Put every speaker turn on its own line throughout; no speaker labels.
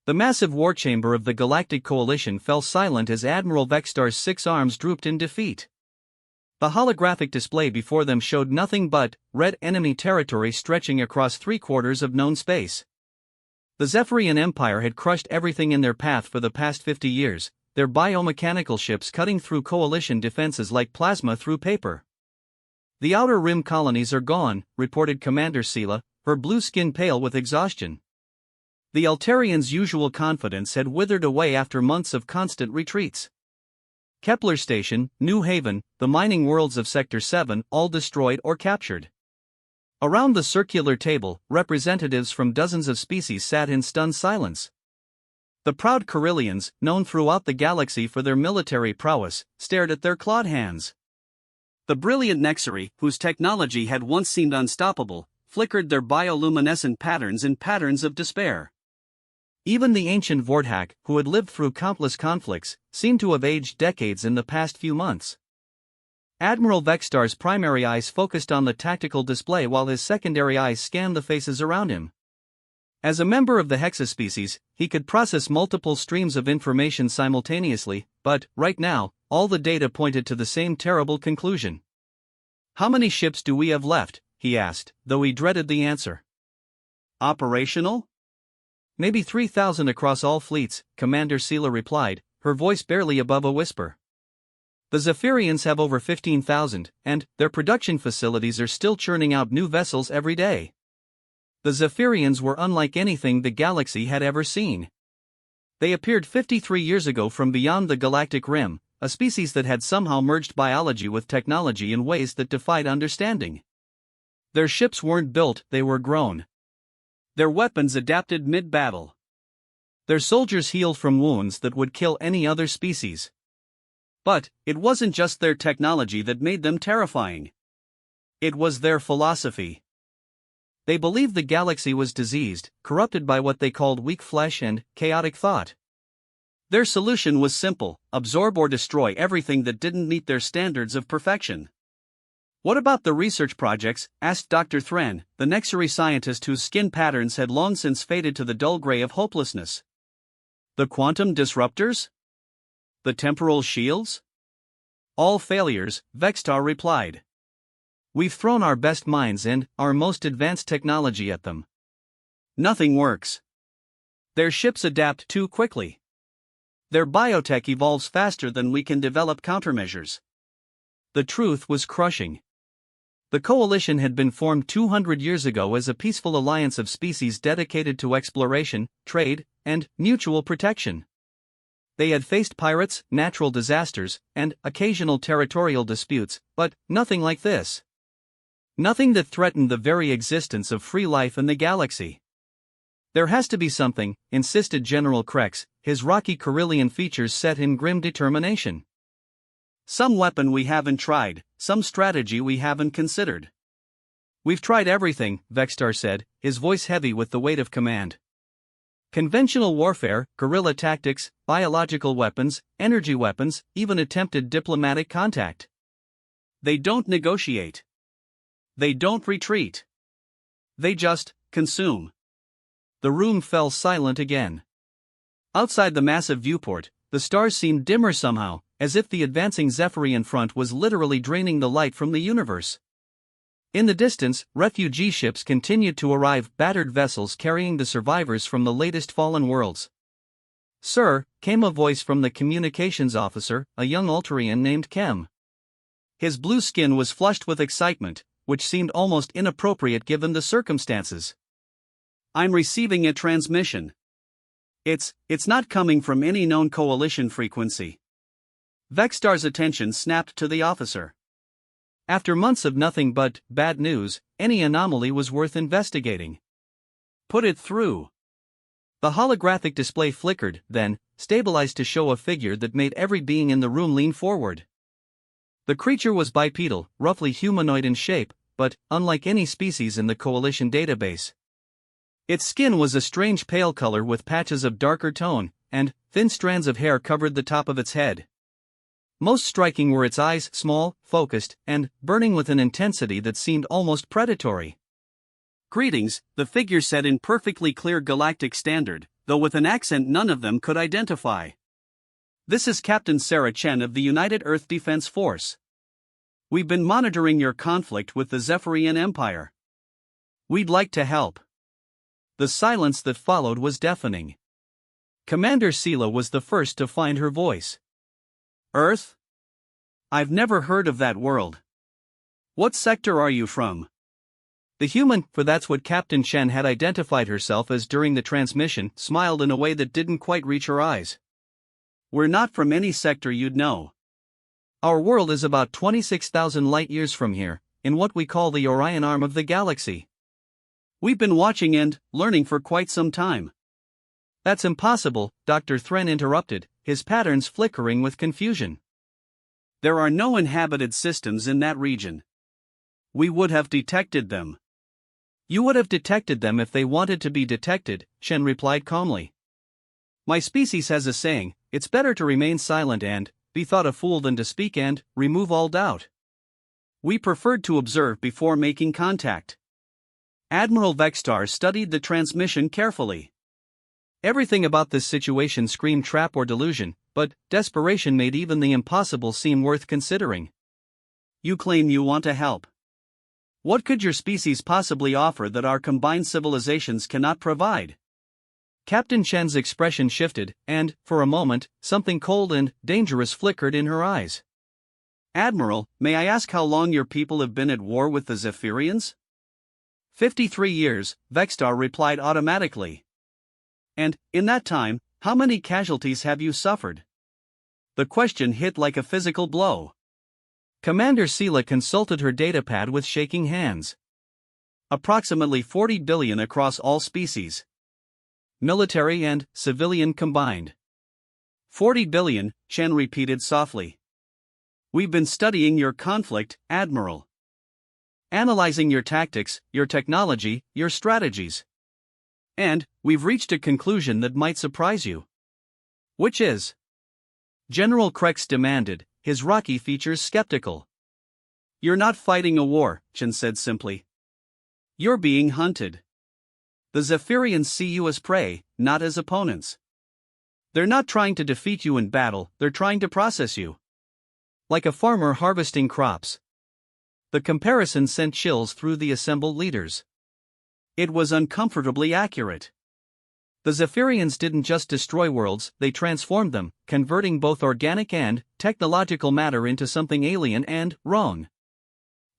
The massive warchamber of the Galactic Coalition fell silent as Admiral Vextar's 6 arms drooped in defeat. The holographic display before them showed nothing but red enemy territory stretching across 3/4 of known space. The Zephyrian Empire had crushed everything in their path for the past 50 years, their biomechanical ships cutting through Coalition defenses like plasma through paper. "The Outer Rim colonies are gone," reported Commander Sela, her blue skin pale with exhaustion. The Altarians' usual confidence had withered away after months of constant retreats. Kepler Station, New Haven, the mining worlds of Sector 7, all destroyed or captured. Around the circular table, representatives from dozens of species sat in stunned silence. The proud Corellians, known throughout the galaxy for their military prowess, stared at their clawed hands. The brilliant Nexari, whose technology had once seemed unstoppable, flickered their bioluminescent patterns in patterns of despair. Even the ancient Vorthak, who had lived through countless conflicts, seemed to have aged decades in the past few months. Admiral Vextar's primary eyes focused on the tactical display while his secondary eyes scanned the faces around him. As a member of the hexaspecies, he could process multiple streams of information simultaneously, but, right now, all the data pointed to the same terrible conclusion. "How many ships do we have left?" he asked, though he dreaded the answer. "Operational? Maybe 3,000 across all fleets," Commander Sela replied, her voice barely above a whisper. "The Zephyrians have over 15,000, and their production facilities are still churning out new vessels every day." The Zephyrians were unlike anything the galaxy had ever seen. They appeared 53 years ago from beyond the galactic rim, a species that had somehow merged biology with technology in ways that defied understanding. Their ships weren't built, they were grown. Their weapons adapted mid-battle. Their soldiers healed from wounds that would kill any other species. But it wasn't just their technology that made them terrifying. It was their philosophy. They believed the galaxy was diseased, corrupted by what they called weak flesh and chaotic thought. Their solution was simple: absorb or destroy everything that didn't meet their standards of perfection. "What about the research projects?" asked Dr. Thran, the Nexari scientist whose skin patterns had long since faded to the dull gray of hopelessness. "The quantum disruptors? The temporal shields?" "All failures," Vextar replied. "We've thrown our best minds and our most advanced technology at them. Nothing works. Their ships adapt too quickly. Their biotech evolves faster than we can develop countermeasures." The truth was crushing. The Coalition had been formed 200 years ago as a peaceful alliance of species dedicated to exploration, trade, and mutual protection. They had faced pirates, natural disasters, and occasional territorial disputes, but nothing like this. Nothing that threatened the very existence of free life in the galaxy. "There has to be something," insisted General Krex, his rocky Corellian features set in grim determination. "Some weapon we haven't tried, some strategy we haven't considered." "We've tried everything," Vextar said, his voice heavy with the weight of command. "Conventional warfare, guerrilla tactics, biological weapons, energy weapons, even attempted diplomatic contact. They don't negotiate. They don't retreat. They just consume." The room fell silent again. Outside the massive viewport, the stars seemed dimmer somehow, as if the advancing Zephyrian front was literally draining the light from the universe. In the distance, refugee ships continued to arrive, battered vessels carrying the survivors from the latest fallen worlds. "Sir," came a voice from the communications officer, a young Altarian named Kem. His blue skin was flushed with excitement, which seemed almost inappropriate given the circumstances. "I'm receiving a transmission. It's not coming from any known Coalition frequency." Vextar's attention snapped to the officer. After months of nothing but bad news, any anomaly was worth investigating. "Put it through." The holographic display flickered, then stabilized to show a figure that made every being in the room lean forward. The creature was bipedal, roughly humanoid in shape, but unlike any species in the Coalition database. Its skin was a strange pale color with patches of darker tone, and thin strands of hair covered the top of its head. Most striking were its eyes, small, focused, and burning with an intensity that seemed almost predatory. "Greetings," the figure said in perfectly clear galactic standard, though with an accent none of them could identify. "This is Captain Sarah Chen of the United Earth Defense Force. We've been monitoring your conflict with the Zephyrian Empire. We'd like to help." The silence that followed was deafening. Commander Sela was the first to find her voice. "Earth? I've never heard of that world. What sector are you from?" The human, for that's what Captain Chen had identified herself as during the transmission, smiled in a way that didn't quite reach her eyes. "We're not from any sector you'd know. Our world is about 26,000 light-years from here, in what we call the Orion arm of the galaxy. We've been watching and learning for quite some time." "That's impossible," Dr. Thren interrupted, his patterns flickering with confusion. "There are no inhabited systems in that region. We would have detected them." "You would have detected them if they wanted to be detected," Shen replied calmly. "My species has a saying, it's better to remain silent and be thought a fool than to speak and remove all doubt. We preferred to observe before making contact." Admiral Vextar studied the transmission carefully. Everything about this situation screamed trap or delusion, but desperation made even the impossible seem worth considering. "You claim you want to help. What could your species possibly offer that our combined civilizations cannot provide?" Captain Chen's expression shifted, and, for a moment, something cold and dangerous flickered in her eyes. "Admiral, may I ask how long your people have been at war with the Zephyrians?" 53 years, Vextar replied automatically. "And, in that time, how many casualties have you suffered?" The question hit like a physical blow. Commander Sela consulted her datapad with shaking hands. "Approximately 40 billion across all species. Military and civilian combined." 40 billion, Chen repeated softly. "We've been studying your conflict, Admiral. Analyzing your tactics, your technology, your strategies. And we've reached a conclusion that might surprise you." "Which is?" General Krex demanded, his rocky features skeptical. "You're not fighting a war," Chen said simply. "You're being hunted. The Zephyrians see you as prey, not as opponents. They're not trying to defeat you in battle, they're trying to process you. Like a farmer harvesting crops." The comparison sent chills through the assembled leaders. It was uncomfortably accurate. The Zephyrians didn't just destroy worlds, they transformed them, converting both organic and technological matter into something alien and wrong.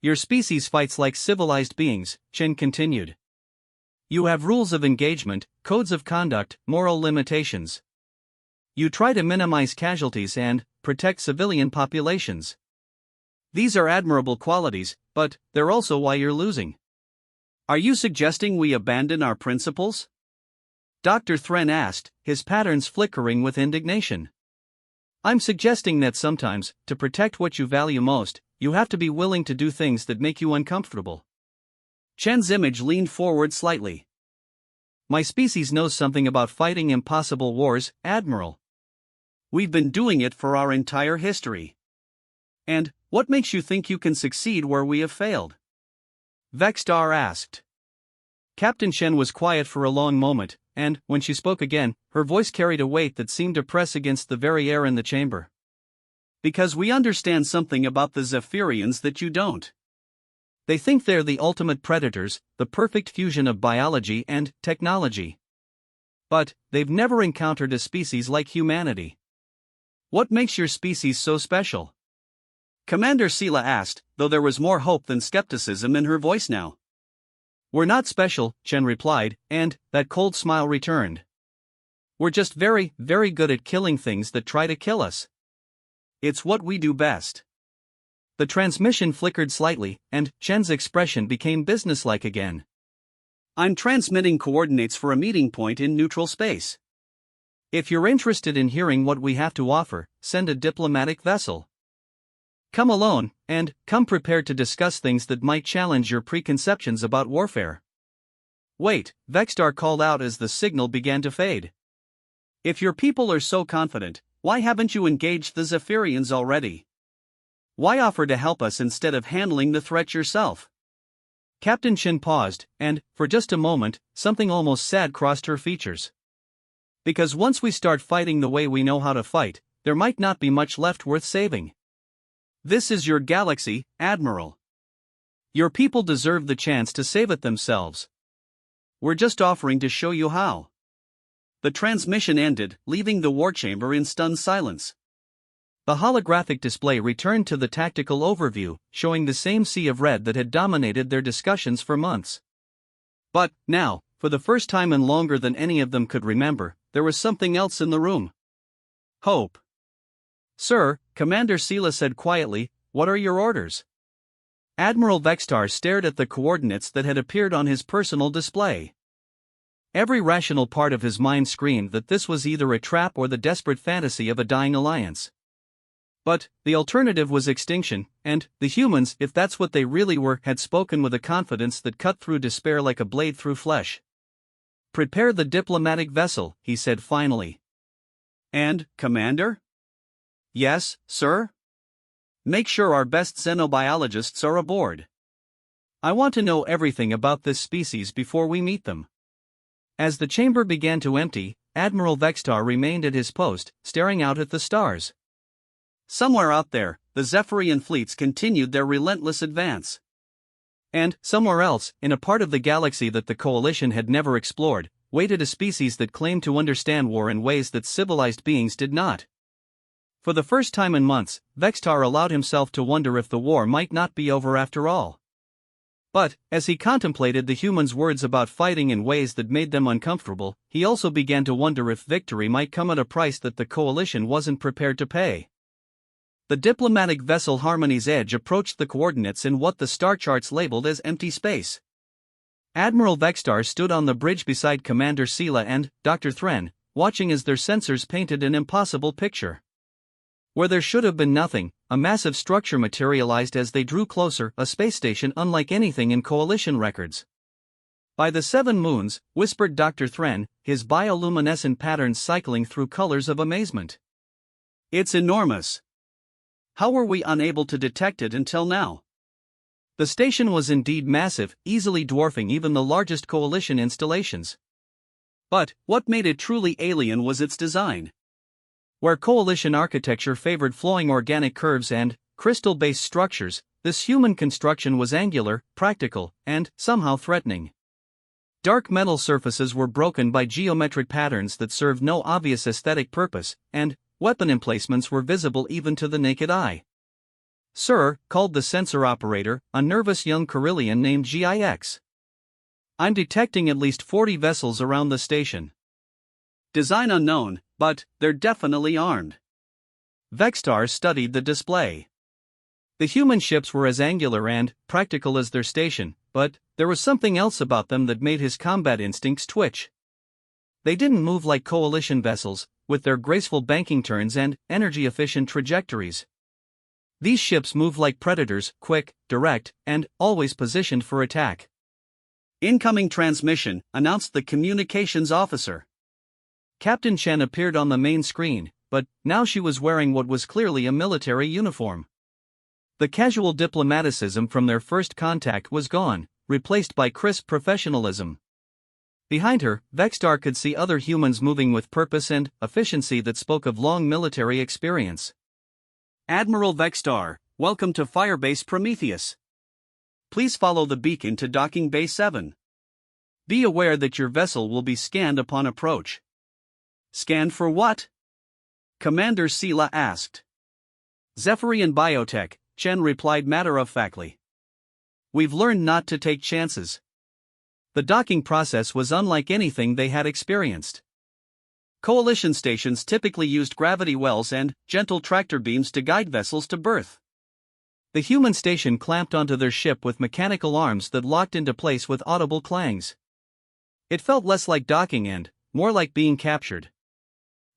"Your species fights like civilized beings," Chen continued. "You have rules of engagement, codes of conduct, moral limitations. You try to minimize casualties and protect civilian populations. These are admirable qualities, but they're also why you're losing. Are you suggesting we abandon our principles?" Dr. Thren asked, his patterns flickering with indignation. "I'm suggesting that sometimes, to protect what you value most, you have to be willing to do things that make you uncomfortable." Chen's image leaned forward slightly. "My species knows something about fighting impossible wars, Admiral. We've been doing it for our entire history. And what makes you think you can succeed where we have failed?" Vextar asked. Captain Chen was quiet for a long moment, and, when she spoke again, her voice carried a weight that seemed to press against the very air in the chamber. "Because we understand something about the Zephyrians that you don't. They think they're the ultimate predators, the perfect fusion of biology and technology. But they've never encountered a species like humanity. What makes your species so special?" Commander Sela asked, though there was more hope than skepticism in her voice now. "We're not special," Chen replied, and that cold smile returned. "We're just very, very good at killing things that try to kill us. It's what we do best." The transmission flickered slightly, and Chen's expression became businesslike again. "I'm transmitting coordinates for a meeting point in neutral space. If you're interested in hearing what we have to offer, send a diplomatic vessel. Come alone, and come prepared to discuss things that might challenge your preconceptions about warfare." "Wait," Vextar called out as the signal began to fade. "If your people are so confident, why haven't you engaged the Zephyrians already? Why offer to help us instead of handling the threat yourself?" Captain Chen paused, and, for just a moment, something almost sad crossed her features. Because once we start fighting the way we know how to fight, there might not be much left worth saving. This is your galaxy, Admiral. Your people deserve the chance to save it themselves. We're just offering to show you how." The transmission ended, leaving the war chamber in stunned silence. The holographic display returned to the tactical overview, showing the same sea of red that had dominated their discussions for months. But, now, for the first time in longer than any of them could remember, there was something else in the room. Hope. "Sir," Commander Sela said quietly, "what are your orders?" Admiral Vextar stared at the coordinates that had appeared on his personal display. Every rational part of his mind screamed that this was either a trap or the desperate fantasy of a dying alliance. But the alternative was extinction, and the humans, if that's what they really were, had spoken with a confidence that cut through despair like a blade through flesh. "Prepare the diplomatic vessel," he said finally. "And, Commander?" "Yes, sir?" "Make sure our best xenobiologists are aboard. I want to know everything about this species before we meet them." As the chamber began to empty, Admiral Vextar remained at his post, staring out at the stars. Somewhere out there, the Zephyrian fleets continued their relentless advance. And, somewhere else, in a part of the galaxy that the Coalition had never explored, waited a species that claimed to understand war in ways that civilized beings did not. For the first time in months, Vextar allowed himself to wonder if the war might not be over after all. But, as he contemplated the humans' words about fighting in ways that made them uncomfortable, he also began to wonder if victory might come at a price that the Coalition wasn't prepared to pay. The diplomatic vessel Harmony's Edge approached the coordinates in what the star charts labeled as empty space. Admiral Vextar stood on the bridge beside Commander Sela and Dr. Thren, watching as their sensors painted an impossible picture. Where there should have been nothing, a massive structure materialized as they drew closer, a space station unlike anything in Coalition records. "By the 7 moons," whispered Dr. Thren, his bioluminescent patterns cycling through colors of amazement. "It's enormous. How were we unable to detect it until now?" The station was indeed massive, easily dwarfing even the largest Coalition installations. But what made it truly alien was its design. Where Coalition architecture favored flowing organic curves and crystal-based structures, this human construction was angular, practical, and somehow threatening. Dark metal surfaces were broken by geometric patterns that served no obvious aesthetic purpose, and weapon emplacements were visible even to the naked eye. "Sir," called the sensor operator, a nervous young Carillion named Gix. "I'm detecting at least 40 vessels around the station. Design unknown, but they're definitely armed." Vextar studied the display. The human ships were as angular and practical as their station, but there was something else about them that made his combat instincts twitch. They didn't move like Coalition vessels, with their graceful banking turns and energy-efficient trajectories. These ships moved like predators, quick, direct, and always positioned for attack. "Incoming transmission," announced the communications officer. Captain Chen appeared on the main screen, but now she was wearing what was clearly a military uniform. The casual diplomaticism from their first contact was gone, replaced by crisp professionalism. Behind her, Vextar could see other humans moving with purpose and efficiency that spoke of long military experience. "Admiral Vextar, welcome to Firebase Prometheus. Please follow the beacon to Docking Bay 7. Be aware that your vessel will be scanned upon approach." "Scanned for what?" Commander Sela asked. "Zephyrian biotech," Chen replied matter-of-factly. "We've learned not to take chances." The docking process was unlike anything they had experienced. Coalition stations typically used gravity wells and gentle tractor beams to guide vessels to berth. The human station clamped onto their ship with mechanical arms that locked into place with audible clangs. It felt less like docking and more like being captured.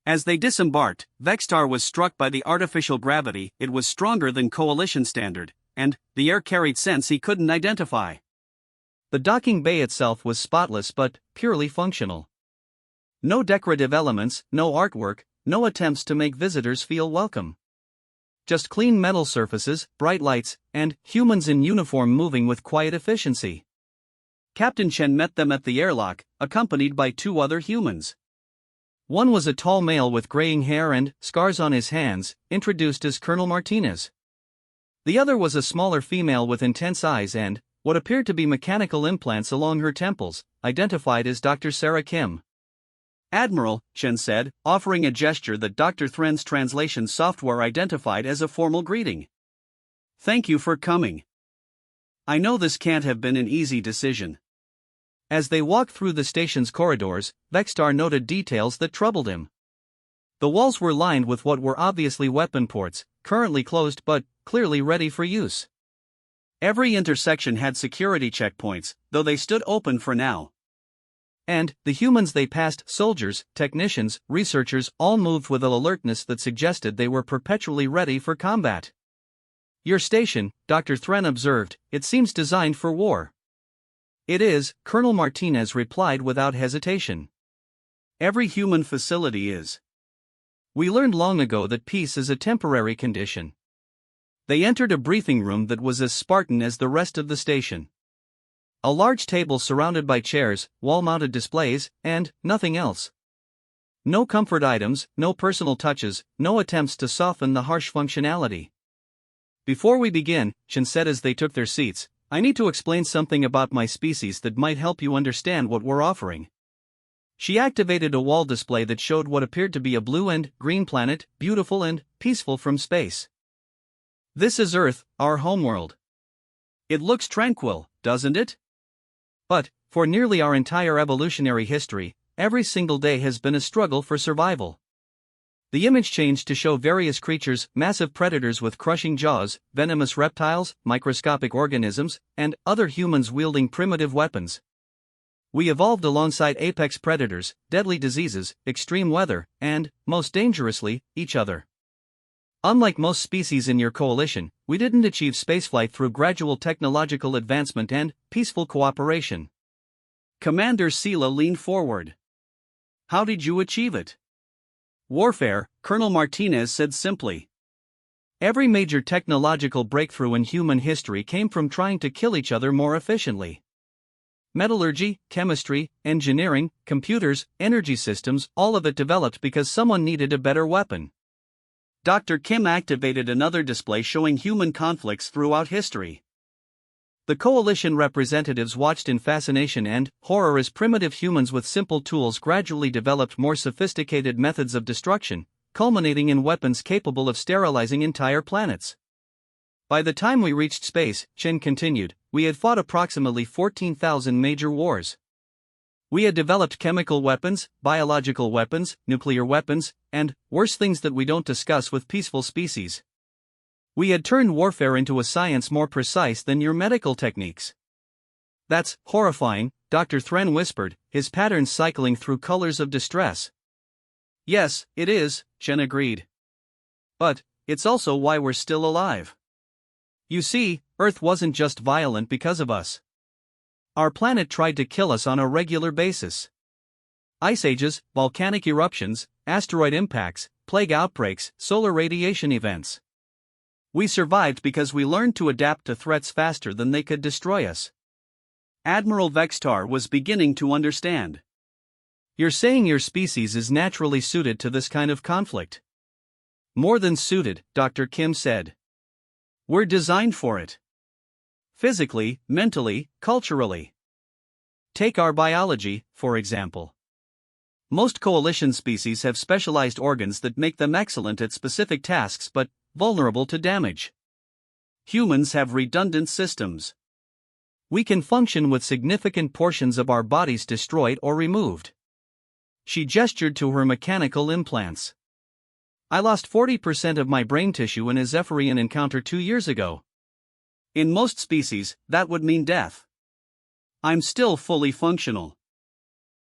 As they disembarked, Vextar was struck by the artificial gravity. It was stronger than Coalition standard, and the air carried scents he couldn't identify. The docking bay itself was spotless but purely functional. No decorative elements, no artwork, no attempts to make visitors feel welcome. Just clean metal surfaces, bright lights, and humans in uniform moving with quiet efficiency. Captain Chen met them at the airlock, accompanied by 2 other humans. One was a tall male with graying hair and scars on his hands, introduced as Colonel Martinez. The other was a smaller female with intense eyes and what appeared to be mechanical implants along her temples, identified as Dr. Sarah Kim.
Admiral, Chen said, offering a gesture that Dr. Thren's translation software identified as a formal greeting. Thank you for coming. I know this can't have been an easy decision.
As they walked through the station's corridors, Vexstar noted details that troubled him. The walls were lined with what were obviously weapon ports, currently closed but clearly ready for use.
Every intersection had security checkpoints, though they stood open for now.
And the humans they passed, soldiers, technicians, researchers, all moved with an alertness that suggested they were perpetually ready for combat. Your station, Dr. Thren observed, it seems designed for war.
It is, Colonel Martinez replied without hesitation. Every human facility is.
We learned long ago that peace is a temporary condition. They entered a briefing room that was as Spartan as the rest of the station. A large table surrounded by chairs, wall-mounted displays, and nothing else. No comfort items, no personal touches, no attempts to soften the harsh functionality. Before we begin, Chen said as they took their seats, I need to explain something about my species that might help you understand what we're offering. She activated a wall display that showed what appeared to be a blue and green planet, beautiful and peaceful from space. This is Earth, our homeworld.
It looks tranquil, doesn't it?
But, for nearly our entire evolutionary history, every single day has been a struggle for survival. The image changed to show various creatures, massive predators with crushing jaws, venomous reptiles, microscopic organisms, and other humans wielding primitive weapons. We evolved alongside apex predators, deadly diseases, extreme weather, and, most dangerously, each other. Unlike most species in your coalition, we didn't achieve spaceflight through gradual technological advancement and peaceful cooperation.
Commander Sela leaned forward. How did you achieve it? Warfare, Colonel Martinez said simply.
Every major technological breakthrough in human history came from trying to kill each other more efficiently. Metallurgy, chemistry, engineering, computers, energy systems, all of it developed because someone needed a better weapon.
Dr. Kim activated another display showing human conflicts throughout history.
The coalition representatives watched in fascination and horror as primitive humans with simple tools gradually developed more sophisticated methods of destruction, culminating in weapons capable of sterilizing entire planets. By the time we reached space, Chen continued, we had fought approximately 14,000 major wars. We had developed chemical weapons, biological weapons, nuclear weapons, and worse things that we don't discuss with peaceful species. We had turned warfare into a science more precise than your medical techniques. That's horrifying, Dr. Thren whispered, his patterns cycling through colors of distress.
Yes, it is, Chen agreed.
But it's also why we're still alive. You see, Earth wasn't just violent because of us. Our planet tried to kill us on a regular basis. Ice ages, volcanic eruptions, asteroid impacts, plague outbreaks, solar radiation events. We survived because we learned to adapt to threats faster than they could destroy us.
Admiral Vexstar was beginning to understand.
You're saying your species is naturally suited to this kind of conflict? More than suited, Dr. Kim said. We're designed for it. Physically, mentally, culturally. Take our biology, for example. Most coalition species have specialized organs that make them excellent at specific tasks but vulnerable to damage.
Humans have redundant systems.
We can function with significant portions of our bodies destroyed or removed. She gestured to her mechanical implants. I lost 40% of my brain tissue in a Zephyrian encounter 2 years ago.
In most species, that would mean death. I'm still fully functional.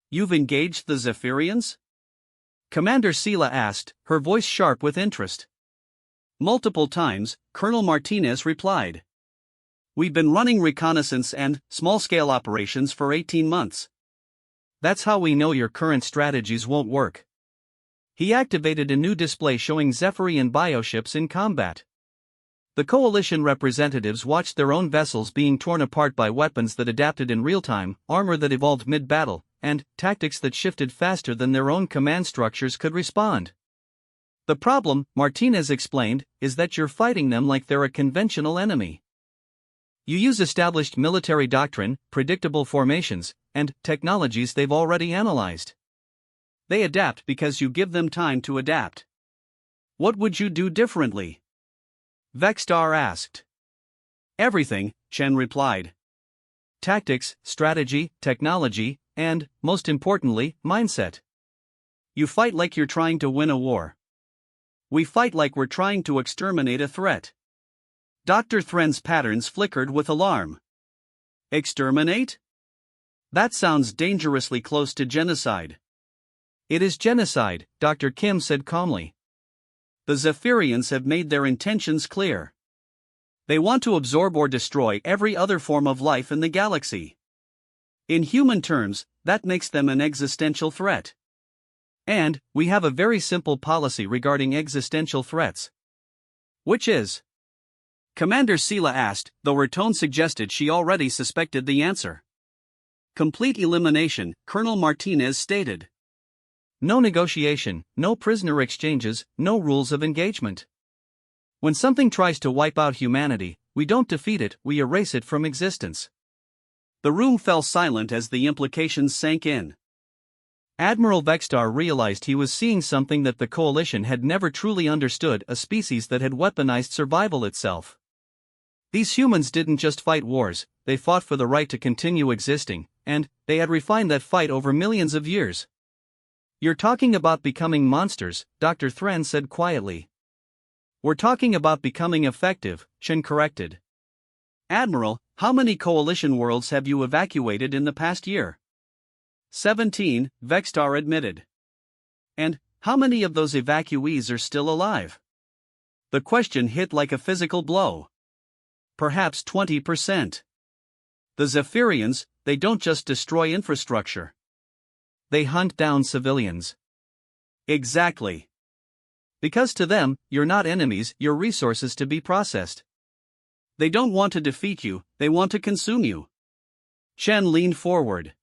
You've engaged the Zephyrians?
Commander Sela asked, her voice sharp with interest.
Multiple times, Colonel Martinez replied. We've been running reconnaissance and small-scale operations for 18 months.
That's how we know your current strategies won't work. He activated a new display showing Zephyrian bioships in combat. The coalition representatives watched their own vessels being torn apart by weapons that adapted in real time, armor that evolved mid-battle, and tactics that shifted faster than their own command structures could respond. The problem, Martinez explained, is that you're fighting them like they're a conventional enemy. You use established military doctrine, predictable formations, and technologies they've already analyzed. They adapt because you give them time to adapt. What would you do differently? Vexstar asked. Everything, Chen replied. Tactics, strategy, technology, and, most importantly, mindset. You fight like you're trying to win a war. We fight like we're trying to exterminate a threat. Dr. Thren's patterns flickered with alarm. Exterminate? That sounds dangerously close to genocide. It is genocide, Dr. Kim said calmly.
The Zephyrians have made their intentions clear. They want to absorb or destroy every other form of life in the galaxy. In human terms, that makes them an existential threat.
And, we have a very simple policy regarding existential threats.
Which is? Commander Sela asked, though her tone suggested she already suspected the answer. Complete elimination, Colonel Martinez stated.
No negotiation, no prisoner exchanges, no rules of engagement. When something tries to wipe out humanity, we don't defeat it, we erase it from existence.
The room fell silent as the implications sank in.
Admiral Vexstar realized he was seeing something that the Coalition had never truly understood, a species that had weaponized survival itself. These humans didn't just fight wars, they fought for the right to continue existing, and they had refined that fight over millions of years. You're talking about becoming monsters, Dr. Thren said quietly. We're talking about becoming effective, Chen corrected.
Admiral, how many Coalition worlds have you evacuated in the past year? 17, Vexstar admitted. And, how many of those evacuees are still alive? The question hit like a physical blow. Perhaps 20%. The Zephyrians, they don't just destroy infrastructure.
They hunt down civilians.
Exactly.
Because to them, you're not enemies, you're resources to be processed.
They don't want to defeat you, they want to consume you. Chen leaned forward.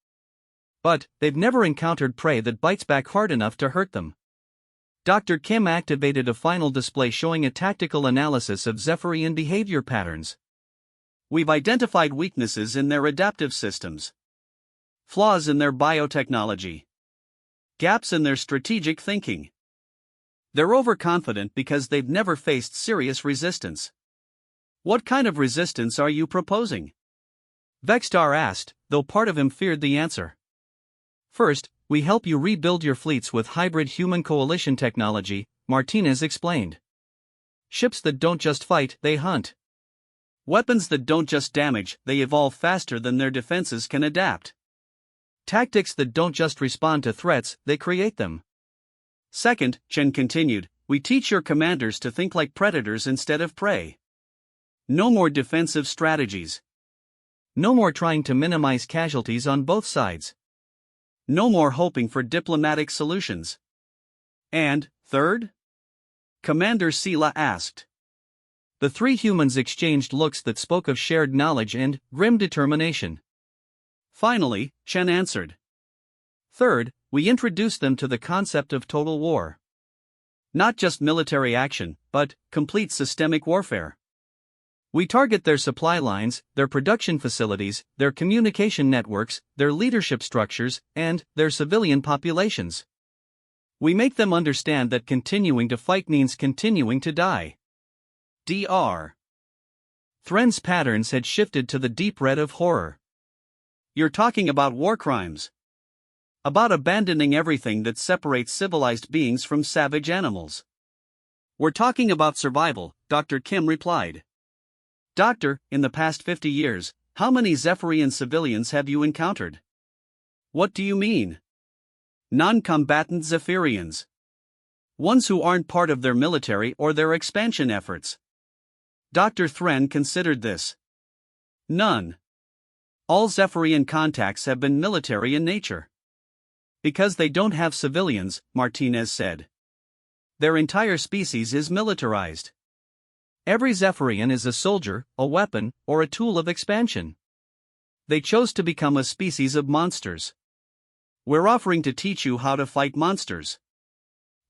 But, they've never encountered prey that bites back hard enough to hurt them. Dr. Kim activated a final display showing a tactical analysis of Zephyrian behavior patterns.
We've identified weaknesses in their adaptive systems. Flaws in their biotechnology. Gaps in their strategic thinking. They're overconfident because they've never faced serious resistance. What kind of resistance are you proposing?
Vexstar asked, though part of him feared the answer. First, we help you rebuild your fleets with hybrid human coalition technology, Martinez explained. Ships that don't just fight, they hunt.
Weapons that don't just damage, they evolve faster than their defenses can adapt.
Tactics that don't just respond to threats, they create them.
Second, Chen continued, we teach your commanders to think like predators instead of prey. No more defensive strategies.
No more trying to minimize casualties on both sides.
No more hoping for diplomatic solutions. And, third? Commander Sela asked.
The three humans exchanged looks that spoke of shared knowledge and grim determination.
Finally, Chen answered.
Third, we introduced them to the concept of total war.
Not just military action, but complete systemic warfare.
We target their supply lines, their production facilities, their communication networks, their leadership structures, and their civilian populations. We make them understand that continuing to fight means continuing to die.
Dr.
Thren's patterns had shifted to the deep red of horror.
You're talking about war crimes. About abandoning everything that separates civilized beings from savage animals. We're talking about survival, Dr. Kim replied. Doctor, in the past 50 years, how many Zephyrian civilians have you encountered? What do you mean? Non-combatant Zephyrians. Ones who aren't part of their military or their expansion efforts. Dr. Thren considered this. None. All Zephyrian contacts have been military in nature. Because they don't have civilians, Martinez said. Their entire species is militarized.
Every Zephyrian is a soldier, a weapon, or a tool of expansion. They chose to become a species of monsters.
We're offering to teach you how to fight monsters.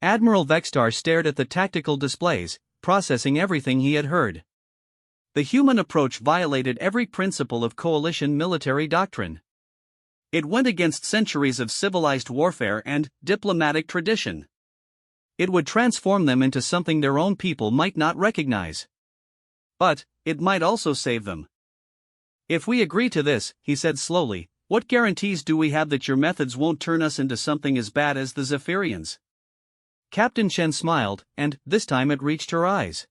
Admiral Vextar stared at the tactical displays, processing everything he had heard.
The human approach violated every principle of coalition military doctrine. It went against centuries of civilized warfare and diplomatic tradition.
It would transform them into something their own people might not recognize.
But it might also save them. If we agree to this, he said slowly, what guarantees do we have that your methods won't turn us into something as bad as the Zephyrians?
Captain Chen smiled, and this time it reached her eyes.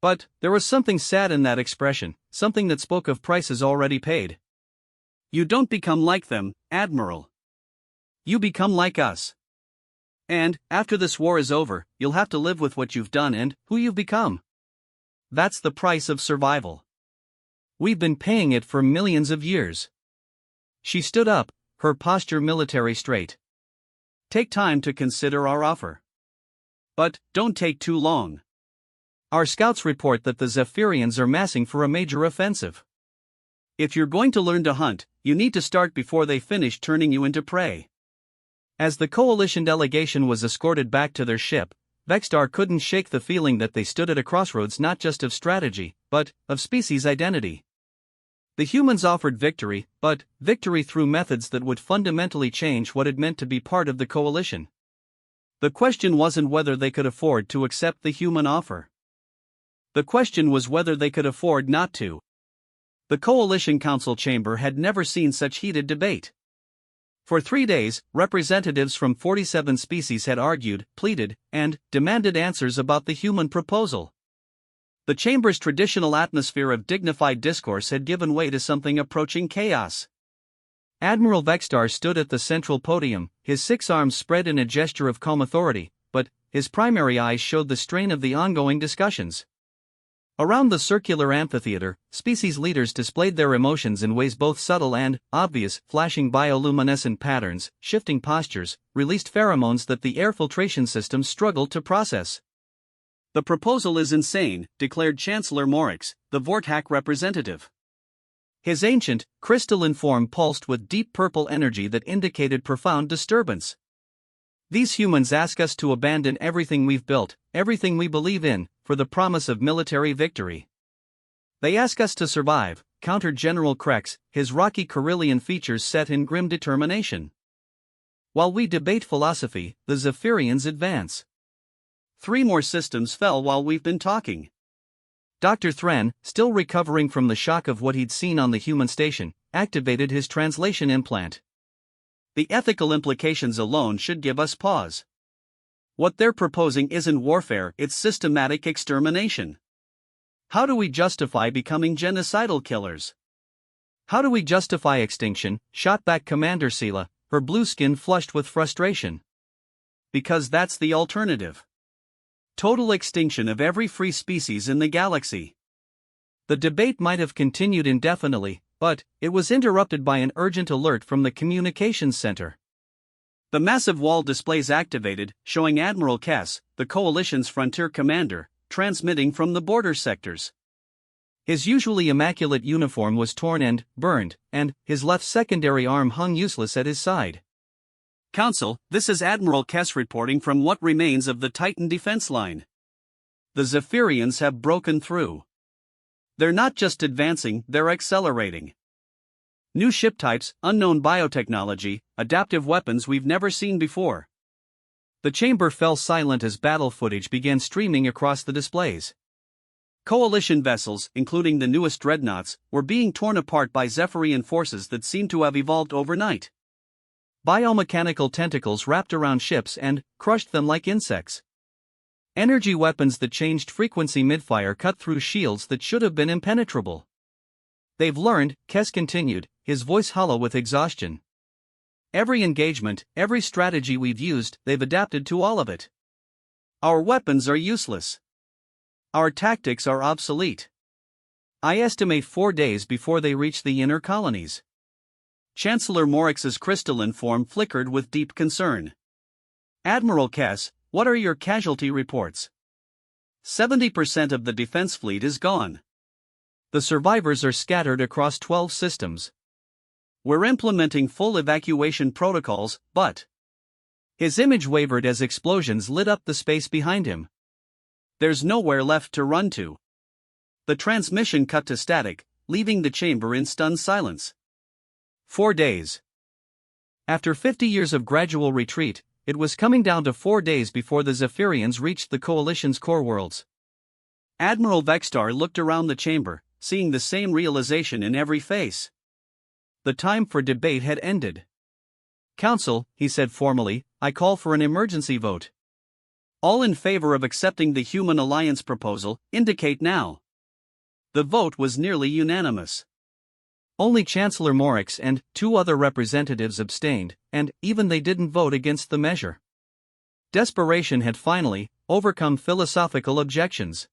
But there was something sad in that expression, something that spoke of prices already paid.
You don't become like them, Admiral. You become like us. And, after this war is over, you'll have to live with what you've done and who you've become. That's the price of survival.
We've been paying it for millions of years. She stood up, her posture military straight.
Take time to consider our offer. But don't take too long.
Our scouts report that the Zephyrians are massing for a major offensive.
If you're going to learn to hunt, you need to start before they finish turning you into prey.
As the coalition delegation was escorted back to their ship, Vextar couldn't shake the feeling that they stood at a crossroads not just of strategy, but of species identity. The humans offered victory, but victory through methods that would fundamentally change what it meant to be part of the coalition. The question wasn't whether they could afford to accept the human offer. The question was whether they could afford not to. The Coalition Council chamber had never seen such heated debate. For 3 days, representatives from 47 species had argued, pleaded, and demanded answers about the human proposal. The chamber's traditional atmosphere of dignified discourse had given way to something approaching chaos. Admiral Vextar stood at the central podium, his 6 arms spread in a gesture of calm authority, but his primary eyes showed the strain of the ongoing discussions. Around the circular amphitheater, species leaders displayed their emotions in ways both subtle and obvious, flashing bioluminescent patterns, shifting postures, released pheromones that the air filtration system struggled to process.
The proposal is insane, declared Chancellor Morix, the Vortak representative.
His ancient, crystalline form pulsed with deep purple energy that indicated profound disturbance. These humans ask us to abandon everything we've built, everything we believe in, for the promise of military victory. They ask us to survive, countered General Krex, his rocky Carillion features set in grim determination. While we debate philosophy, the Zephyrians advance.
3 more systems fell while we've been talking.
Dr. Thren, still recovering from the shock of what he'd seen on the human station, activated his translation implant.
The ethical implications alone should give us pause. What they're proposing isn't warfare, it's systematic extermination. How do we justify becoming genocidal killers?
How do we justify extinction? Shot back Commander Sela, her blue skin flushed with frustration.
Because that's the alternative. Total extinction of every free species in the galaxy.
The debate might have continued indefinitely, but it was interrupted by an urgent alert from the communications center.
The massive wall displays activated, showing Admiral Kess, the Coalition's frontier commander, transmitting from the border sectors.
His usually immaculate uniform was torn and burned, and his left secondary arm hung useless at his side.
Council, this is Admiral Kess reporting from what remains of the Titan defense line. The Zephyrians have broken through. They're not just advancing, they're accelerating. New ship types, unknown biotechnology, adaptive weapons we've never seen before.
The chamber fell silent as battle footage began streaming across the displays.
Coalition vessels, including the newest dreadnoughts, were being torn apart by Zephyrian forces that seemed to have evolved overnight.
Biomechanical tentacles wrapped around ships and crushed them like insects. Energy weapons that changed frequency mid-fire cut through shields that should have been impenetrable. They've learned, Kess continued, his voice hollow with exhaustion. Every engagement, every strategy we've used, they've adapted to all of it.
Our weapons are useless. Our tactics are obsolete.
I estimate 4 days before they reach the inner colonies.
Chancellor Morix's crystalline form flickered with deep concern. Admiral Kess, what are your casualty reports? 70% of the defense fleet is gone.
The survivors are scattered across 12 systems.
We're implementing full evacuation protocols, but. His image wavered as explosions lit up the space behind him. There's nowhere left to run to. The transmission cut to static, leaving the chamber in stunned silence.
4 days. After 50 years of gradual retreat, it was coming down to 4 days before the Zephyrians reached the Coalition's core worlds.
Admiral Vextar looked around the chamber, seeing the same realization in every face. The time for debate had ended.
Council, he said formally, I call for an emergency vote.
All in favor of accepting the Human Alliance proposal, indicate now. The vote was nearly unanimous.
Only Chancellor Morix and 2 other representatives abstained, and even they didn't vote against the measure. Desperation had finally overcome philosophical objections.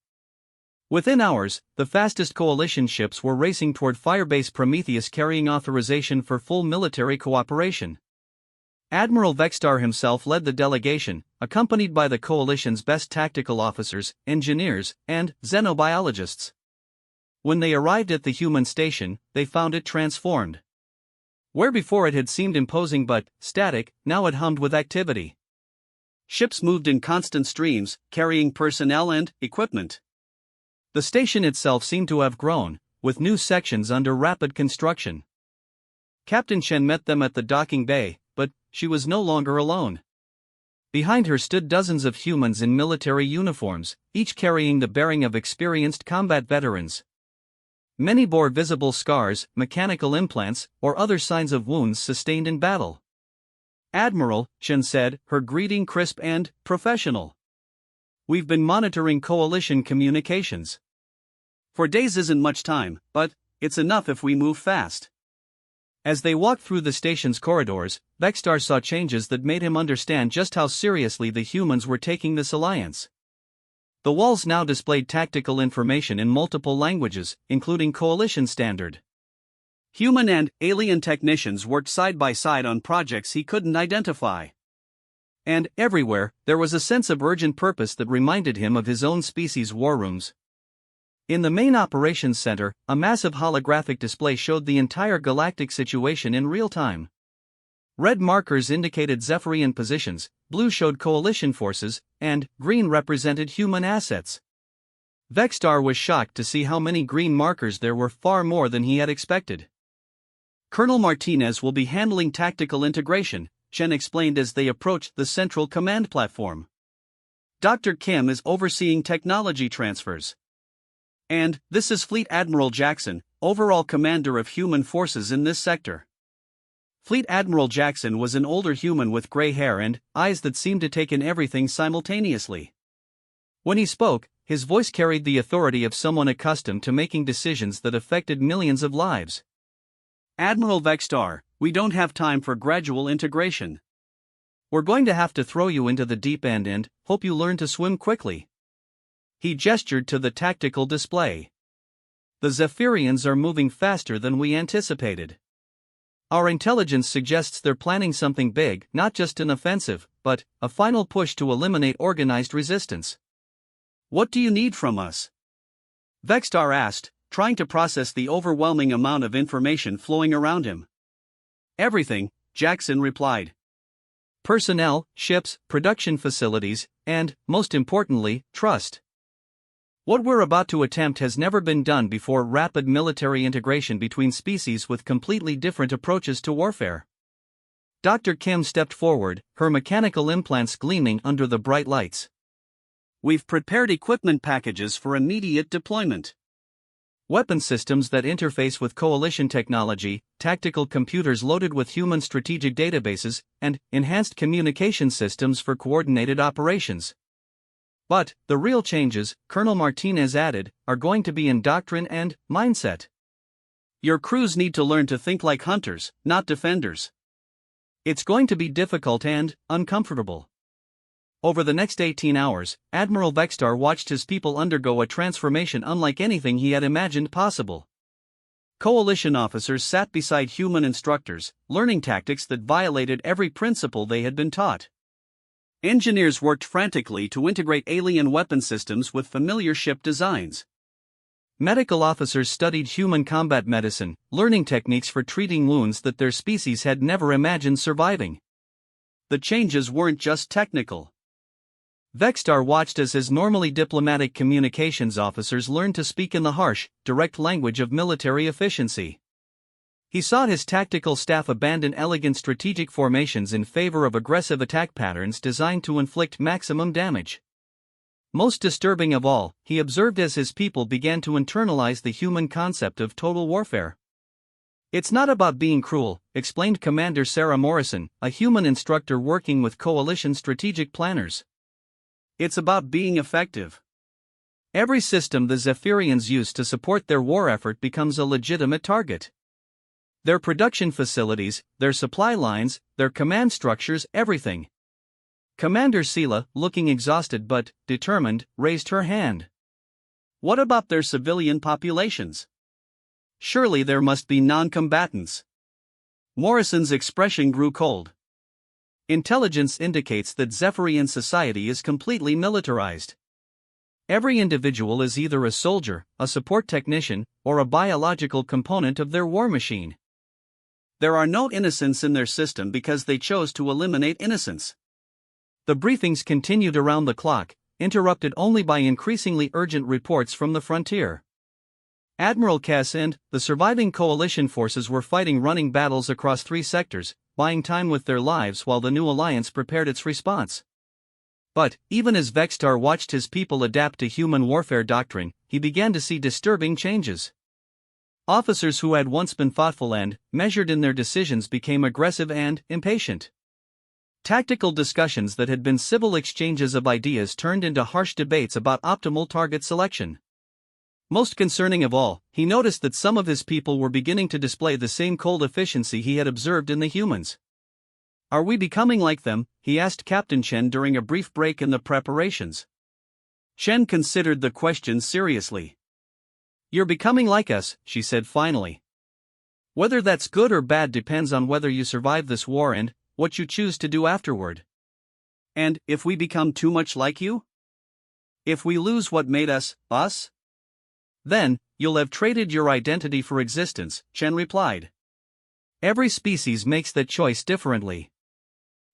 Within hours, the fastest coalition ships were racing toward Firebase Prometheus carrying authorization for full military cooperation. Admiral Vextar himself led the delegation, accompanied by the coalition's best tactical officers, engineers, and xenobiologists. When they arrived at the human station, they found it transformed. Where before it had seemed imposing but static, now it hummed with activity.
Ships moved in constant streams, carrying personnel and equipment.
The station itself seemed to have grown, with new sections under rapid construction. Captain Chen met them at the docking bay, but she was no longer alone. Behind her stood dozens of humans in military uniforms, each carrying the bearing of experienced combat veterans. Many bore visible scars, mechanical implants, or other signs of wounds sustained in battle. Admiral, Chen said, her greeting crisp and professional. We've been monitoring coalition communications.
4 days isn't much time, but it's enough if we move fast.
As they walked through the station's corridors, Vextar saw changes that made him understand just how seriously the humans were taking this alliance. The walls now displayed tactical information in multiple languages, including Coalition Standard.
Human and alien technicians worked side by side on projects he couldn't identify.
And, everywhere, there was a sense of urgent purpose that reminded him of his own species' war rooms. In the main operations center, a massive holographic display showed the entire galactic situation in real time. Red markers indicated Zephyrian positions, blue showed coalition forces, and green represented human assets. Vextar was shocked to see how many green markers there were, far more than he had expected.
Colonel Martinez will be handling tactical integration, Chen explained as they approached the central command platform. Dr. Kim is overseeing technology transfers. And, this is Fleet Admiral Jackson, overall commander of human forces in this sector. Fleet Admiral Jackson was an older human with gray hair and eyes that seemed to take in everything simultaneously. When he spoke, his voice carried the authority of someone accustomed to making decisions that affected millions of lives. Admiral Vextar, we don't have time for gradual integration.
We're going to have to throw you into the deep end and hope you learn to swim quickly. He gestured to the tactical display. The Zephyrians are moving faster than we anticipated. Our intelligence suggests they're planning something big, not just an offensive, but a final push to eliminate organized resistance.
What do you need from us? Vextar asked, trying to process the overwhelming amount of information flowing around him. Everything, Jackson replied.
Personnel, ships, production facilities, and, most importantly, trust. What we're about to attempt has never been done before: rapid military integration between species with completely different approaches to warfare. Dr. Kim stepped forward, her mechanical implants gleaming under the bright lights.
We've prepared equipment packages for immediate deployment.
Weapon systems that interface with coalition technology, tactical computers loaded with human strategic databases, and enhanced communication systems for coordinated operations. But, the real changes, Colonel Martinez added, are going to be in doctrine and mindset.
Your crews need to learn to think like hunters, not defenders.
It's going to be difficult and uncomfortable. Over the next 18 hours, Admiral Vextar watched his people undergo a transformation unlike anything he had imagined possible. Coalition officers sat beside human instructors, learning tactics that violated every principle they had been taught.
Engineers worked frantically to integrate alien weapon systems with familiar ship designs.
Medical officers studied human combat medicine, learning techniques for treating wounds that their species had never imagined surviving.
The changes weren't just technical.
Vexstar watched as his normally diplomatic communications officers learned to speak in the harsh, direct language of military efficiency. He saw his tactical staff abandon elegant strategic formations in favor of aggressive attack patterns designed to inflict maximum damage. Most disturbing of all, he observed as his people began to internalize the human concept of total warfare. "It's not about being cruel," explained Commander Sarah Morrison, a human instructor working with coalition strategic planners.
"It's about being effective.
Every system the Zephyrians use to support their war effort becomes a legitimate target. Their production facilities, their supply lines, their command structures, everything." Commander Sela, looking exhausted but determined, raised her hand.
"What about their civilian populations? Surely there must be non-combatants." Morrison's expression grew cold.
"Intelligence indicates that Zephyrian society is completely militarized. Every individual is either a soldier, a support technician, or a biological component of their war machine.
There are no innocents in their system because they chose to eliminate innocence."
The briefings continued around the clock, interrupted only by increasingly urgent reports from the frontier. Admiral Cass and the surviving coalition forces were fighting running battles across 3 sectors, buying time with their lives while the new alliance prepared its response. But, even as Vexstar watched his people adapt to human warfare doctrine, he began to see disturbing changes. Officers who had once been thoughtful and measured in their decisions became aggressive and impatient. Tactical discussions that had been civil exchanges of ideas turned into harsh debates about optimal target selection. Most concerning of all, he noticed that some of his people were beginning to display the same cold efficiency he had observed in the humans. "Are we becoming like them?" he asked Captain Chen during a brief break in the preparations.
Chen considered the question seriously.
"You're becoming like us," she said finally. "Whether that's good or bad depends on whether you survive this war and what you choose to do afterward."
"And if we become too much like you? If we lose what made us, us?
Then, you'll have traded your identity for existence," Chen replied. "Every species makes that choice differently.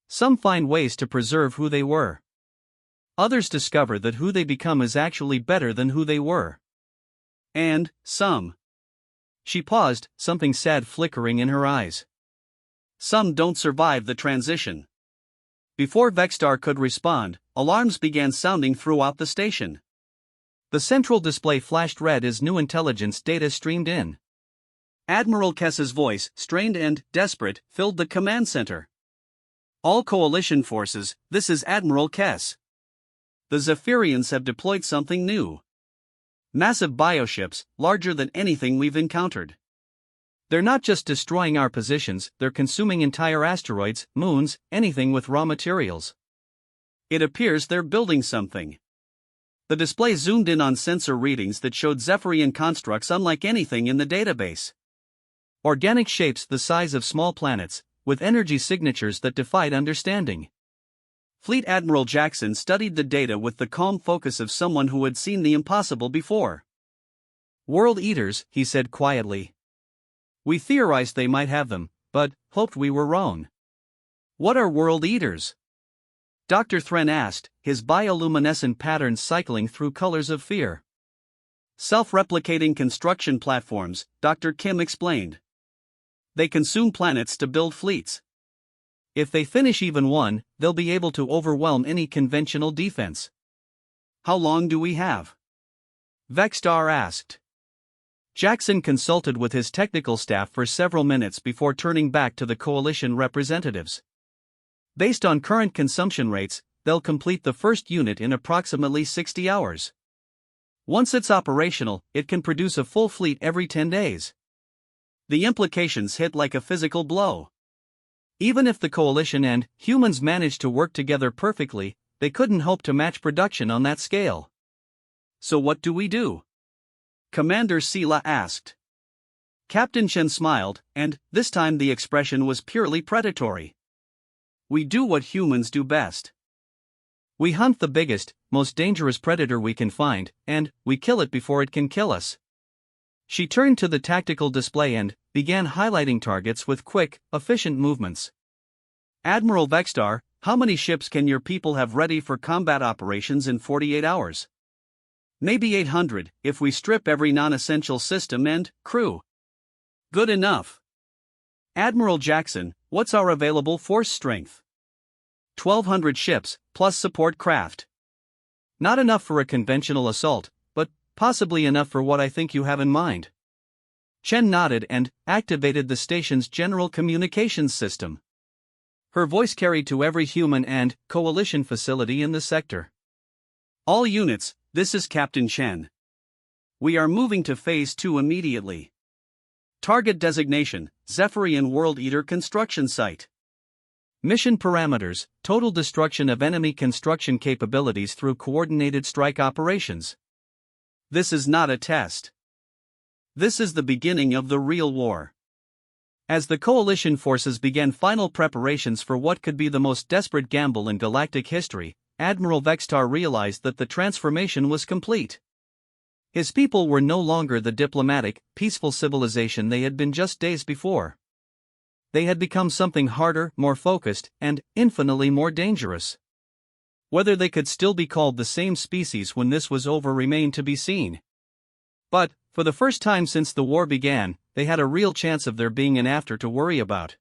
Some find ways to preserve who they were. Others discover that who they become is actually better than who they were.
And some."
She paused, something sad flickering in her eyes.
"Some don't survive the transition."
Before Vexstar could respond, alarms began sounding throughout the station. The central display flashed red as new intelligence data streamed in.
Admiral Kess's voice, strained and desperate, filled the command center. "All coalition forces, this is Admiral Kess. The Zephyrians have deployed something new. Massive bioships, larger than anything we've encountered.
They're not just destroying our positions, they're consuming entire asteroids, moons, anything with raw materials.
It appears they're building something." The display zoomed in on sensor readings that showed Zephyrian constructs unlike anything in the database.
Organic shapes the size of small planets, with energy signatures that defied understanding.
Fleet Admiral Jackson studied the data with the calm focus of someone who had seen the impossible before.
"World Eaters," he said quietly. "We theorized they might have them, but hoped we were wrong."
"What are World Eaters?"
Dr. Thren asked, his bioluminescent patterns cycling through colors of fear.
"Self-replicating construction platforms," Dr. Kim explained. "They consume planets to build fleets.
If they finish even one, they'll be able to overwhelm any conventional defense."
"How long do we have?"
Vexstar asked. Jackson consulted with his technical staff for several minutes before turning back to the coalition representatives. "Based on current consumption rates, they'll complete the first unit in approximately 60 hours. Once it's operational, it can produce a full fleet every 10 days.
The implications hit like a physical blow.
Even if the coalition and humans managed to work together perfectly, they couldn't hope to match production on that scale."
"So what do we do?" Commander Sela asked.
Captain Chen smiled, and this time the expression was purely predatory.
"We do what humans do best.
We hunt the biggest, most dangerous predator we can find, and we kill it before it can kill us." She turned to the tactical display and began highlighting targets with quick, efficient movements.
Admiral Vexstar, how many ships can your people have ready for combat operations in 48 hours? Maybe 800, if we strip every non-essential system and crew. Good enough. Admiral Jackson, what's our available force strength? 1,200 ships, plus support craft.
Not enough for a conventional assault, but possibly enough for what I think you have in mind. Chen nodded and activated the station's general communications system. Her voice carried to every human and coalition facility in the sector.
All units, this is Captain Chen. We are moving to Phase 2 immediately. Target designation, Zephyrian World Eater Construction Site.
Mission parameters, total destruction of enemy construction capabilities through coordinated strike operations.
This is not a test. This is the beginning of the real war.
As the coalition forces began final preparations for what could be the most desperate gamble in galactic history, Admiral Vexstar realized that the transformation was complete. His people were no longer the diplomatic, peaceful civilization they had been just days before. They had become something harder, more focused, and infinitely more dangerous. Whether they could still be called the same species when this was over remained to be seen. But, for the first time since the war began, they had a real chance of there being an after to worry about.